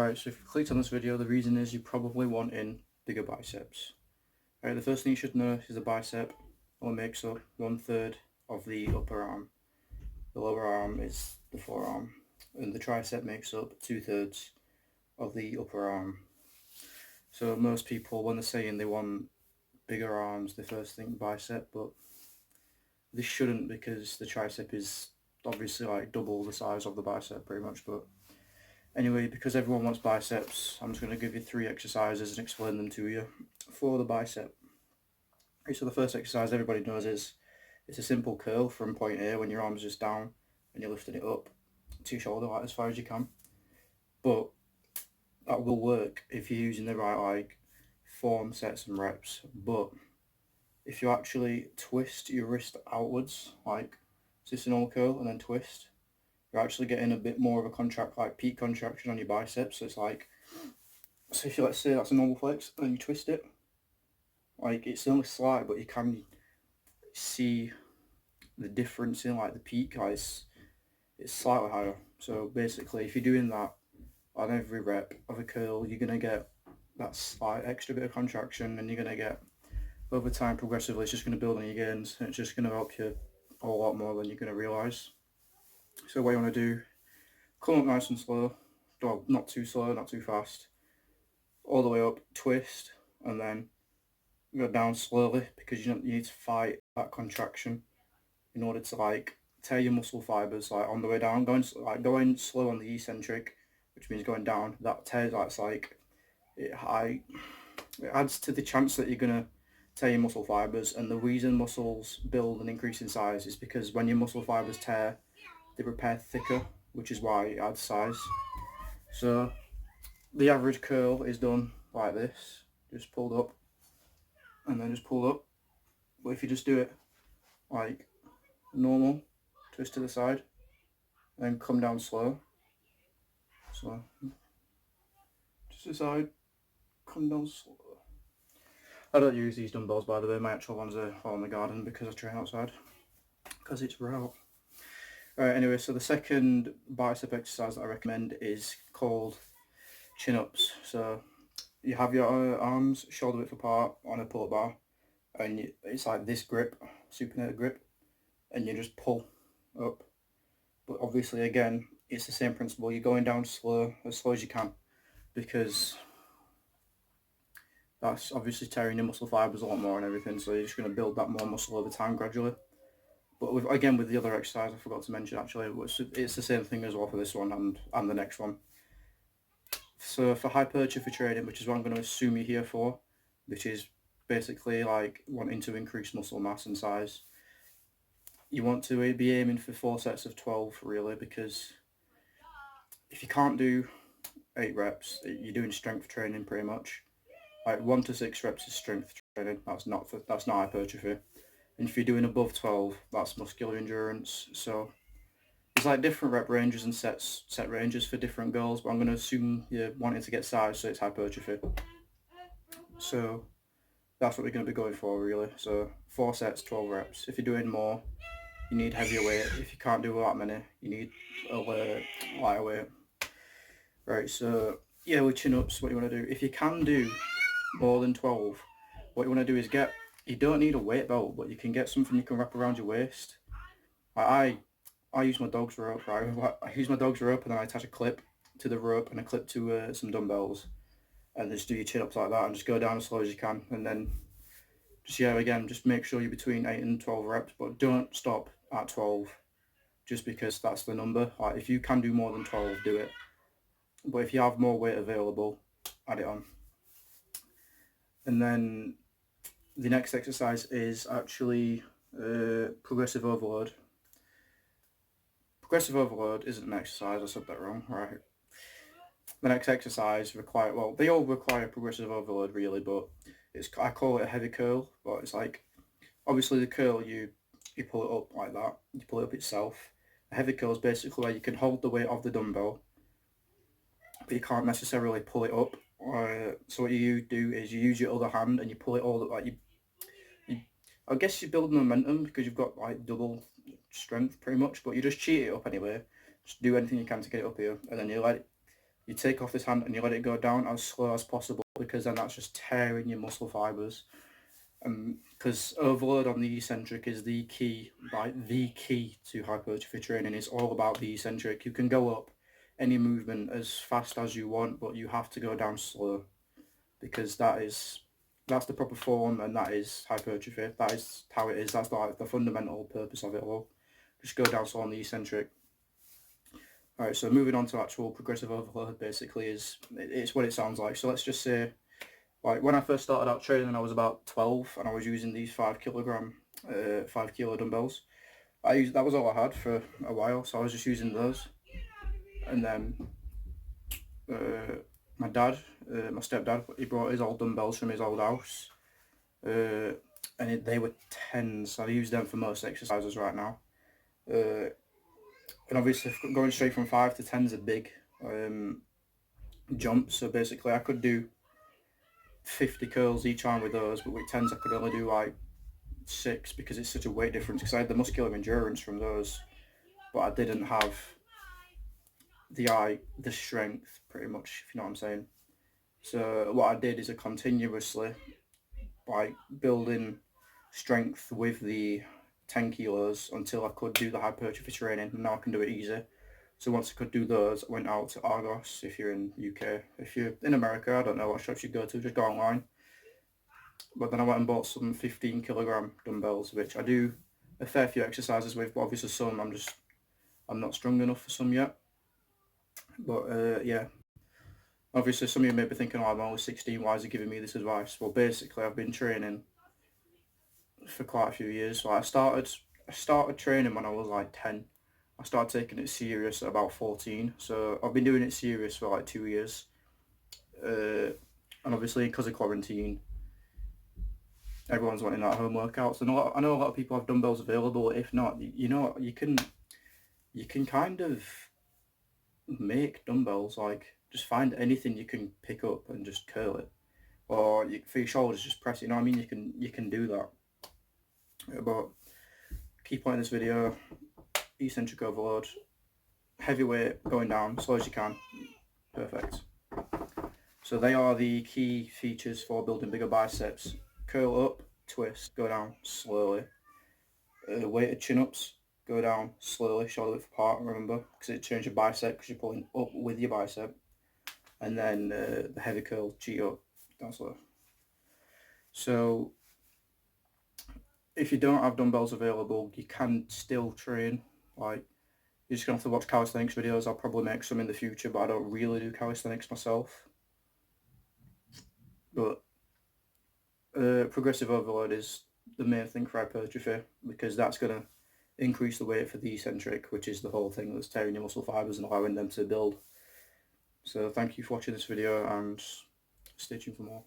Alright, so if you clicked on this video, the reason is you're probably wanting bigger biceps. Alright, the first thing you should know is the bicep only makes up 1/3 of the upper arm. The lower arm is the forearm, and the tricep makes up 2/3 of the upper arm. So most people, when they're saying they want bigger arms, they first think bicep, but this shouldn't, because the tricep is obviously like double the size of the bicep pretty much. But anyway, because everyone wants biceps, I'm just going to give you 3 exercises and explain them to you for the bicep. Okay, so the first exercise everybody knows is it's a simple curl from point A when your arm's just down and you're lifting it up to your shoulder like as far as you can. But that will work if you're using the right like form, sets and reps. But if you actually twist your wrist outwards, like so it's a normal curl and then twist, you're actually getting a bit more of a peak contraction on your biceps. So it's like, so if you, let's say that's a normal flex and you twist it, like it's only slight, but you can see the difference in like the peak, guys. It's slightly higher. So basically, if you're doing that on every rep of a curl, you're gonna get that slight extra bit of contraction, and you're gonna get, over time, progressively, it's just gonna build on your gains, and it's just gonna help you a lot more than you're gonna realize. So what you want to do, come up nice and slow, well, not too slow, not too fast, all the way up, twist, and then go down slowly, because you need to fight that contraction in order to like tear your muscle fibers like on the way down. Going slow on the eccentric, which means going down, that tears, that's like it adds to the chance that you're gonna tear your muscle fibers. And the reason muscles build and increase in size is because when your muscle fibers tear, they repair thicker, which is why it adds size. So the average curl is done like this, just pulled up and then just pulled up. But if you just do it like normal, twist to the side, then come down slow. So just to the side, come down slow. I don't use these dumbbells, by the way. My actual ones are all in the garden because I train outside, because it's rare. Alright, anyway, so the second bicep exercise that I recommend is called chin-ups. So you have your arms shoulder width apart on a pull-up bar, and it's like this grip, supinated grip, and you just pull up. But obviously, again, it's the same principle. You're going down slow as you can, because that's obviously tearing your muscle fibers a lot more and everything. So you're just going to build that more muscle over time gradually. But with the other exercise, I forgot to mention actually, it's the same thing as well for this one and the next one. So for hypertrophy training, which is what I'm going to assume you're here for, which is basically like wanting to increase muscle mass and size, you want to be aiming for 4 sets of 12 really, because if you can't do 8 reps, you're doing strength training pretty much. Like 1 to 6 reps is strength training. That's not hypertrophy. And if you're doing above 12, that's muscular endurance. So there's like different rep ranges and set ranges for different goals, but I'm going to assume you're wanting to get size, so it's hypertrophy. So that's what we're going to be going for really. So 4 sets, 12 reps. If you're doing more, you need heavier weight. If you can't do that many, you need a lighter weight. Right, so yeah, with chin-ups, what you want to do, if you can do more than 12, what you want to do is you don't need a weight belt, but you can get something you can wrap around your waist. I use my dog's rope, right? I use my dog's rope, and then I attach a clip to the rope and a clip to some dumbbells, and just do your chin-ups like that, and just go down as slow as you can, and then just make sure you're between 8 and 12 reps, but don't stop at 12, just because that's the number. Like if you can do more than 12, do it. But if you have more weight available, add it on. And then the next exercise is actually progressive overload. Progressive overload isn't an exercise, I said that wrong, right? The next exercise they all require progressive overload really, but I call it a heavy curl. But it's like, obviously the curl, you pull it up like that, you pull it up itself. A heavy curl is basically where you can hold the weight of the dumbbell, but you can't necessarily pull it up. So what you do is you use your other hand and you pull it all up, like I guess you build momentum because you've got like double strength pretty much, but you just cheat it up anyway. Just do anything you can to get it up here, and then you let it you take off this hand and you let it go down as slow as possible, because then that's just tearing your muscle fibers. Because overload on the eccentric is the key, the key to hypertrophy training. It's all about the eccentric. You can go up any movement as fast as you want, but you have to go down slow, because that's the proper form, and that is hypertrophy. That is how it is. That's like the fundamental purpose of it all. Just go down slow on the eccentric. Alright, so moving on to actual progressive overload, basically it's what it sounds like. So let's just say, like, when I first started out training, I was about 12 and I was using these 5 kilo dumbbells. That was all I had for a while, so I was just using those. And then my stepdad, he brought his old dumbbells from his old house, and they were 10s. I use them for most exercises right now. And obviously going straight from 5 to 10 is a big jump. So basically I could do 50 curls each arm with those, but with 10s I could only do like 6, because it's such a weight difference, because I had the muscular endurance from those, but I didn't have the strength, pretty much, if you know what I'm saying. So what I did is I continuously, like, building strength with the 10 kilos until I could do the hypertrophy training, and now I can do it easy. So once I could do those, I went out to Argos, if you're in UK. If you're in America, I don't know what shops you go to, just go online. But then I went and bought some 15 kilogram dumbbells, which I do a fair few exercises with, but obviously some I'm not strong enough for some yet. But yeah, obviously some of you may be thinking, oh, I'm only 16, why is he giving me this advice? Well, basically I've been training for quite a few years. So I started training when I was like 10. I started taking it serious at about 14. So I've been doing it serious for like 2 years. And obviously because of quarantine, everyone's wanting that home workouts. And I know a lot of people have dumbbells available. If not, you know, you can kind of make dumbbells. Like, just find anything you can pick up and just curl it. Or for your shoulders, just press it. You know what I mean? You can do that. But key point in this video: eccentric overload, heavy weight, going down slow as you can. Perfect. So they are the key features for building bigger biceps. Curl up, twist, go down slowly. Weighted chin-ups, go down slowly, shoulder width apart, remember, because it changes your bicep because you're pulling up with your bicep. And then the heavy curl, cheat up, down slow. So if you don't have dumbbells available, you can still train. Like, you're just going to have to watch calisthenics videos. I'll probably make some in the future, but I don't really do calisthenics myself. But progressive overload is the main thing for hypertrophy, because that's going to increase the weight for the eccentric, which is the whole thing that's tearing your muscle fibers and allowing them to build. So thank you for watching this video, and stay tuned for more.